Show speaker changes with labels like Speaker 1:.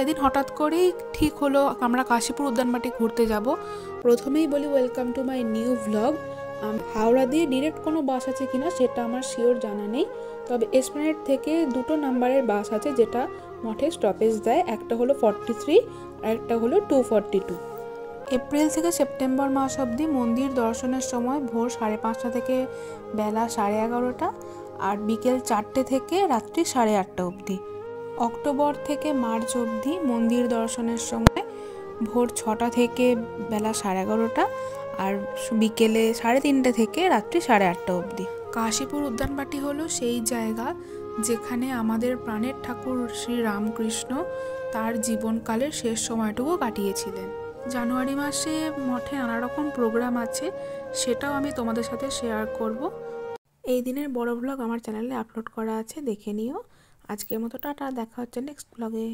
Speaker 1: সেদিন হঠাৎ করেই ঠিক হলো আমরা কাশীপুর উদ্যানবাটি ঘুরতে যাব। প্রথমেই বলি welcome to my new vlog. Howrah দিয়ে ডিরেক্ট কোনো বাস আছে কিনা সেটা আমার শিওর জানা নেই, তবে এসপ্ল্যানেড থেকে 2টো নাম্বারের বাস আছে যেটা মঠে স্টপেজ দেয়, একটা হলো 43 আর একটা হলো 242। এপ্রিল থেকে সেপ্টেম্বর মাস অবধি মন্দির দর্শনের সময় ভোর 5:30 থেকে বেলা 11:30 আর বিকেল 4টে থেকে রাত্রি 8:30 অবধি। অক্টোবর থেকে মার্চ অবধি মন্দির দর্শনের সময় ভোর 6টা থেকে বেলা 11:30 আর বিকেলে 3:30 থেকে রাত্রি 8:30 অবধি। কাশীপুর উদ্যানবাটি হলো সেই জায়গা যেখানে আমাদের প্রাণের ঠাকুর শ্রী রামকৃষ্ণ তার জীবনকালের শেষ সময়টুকু কাটিয়েছিলেন। জানুয়ারি মাসে মঠে নানা রকম প্রোগ্রাম আছে, সেটাও আমি তোমাদের সাথে শেয়ার করব। এই দিনের বড় ভ্লগ আমার চ্যানেলে আপলোড করা আছে, দেখে নিও। আজকের মতো টাটা, দেখা হচ্ছে নেক্সট ভ্লগে।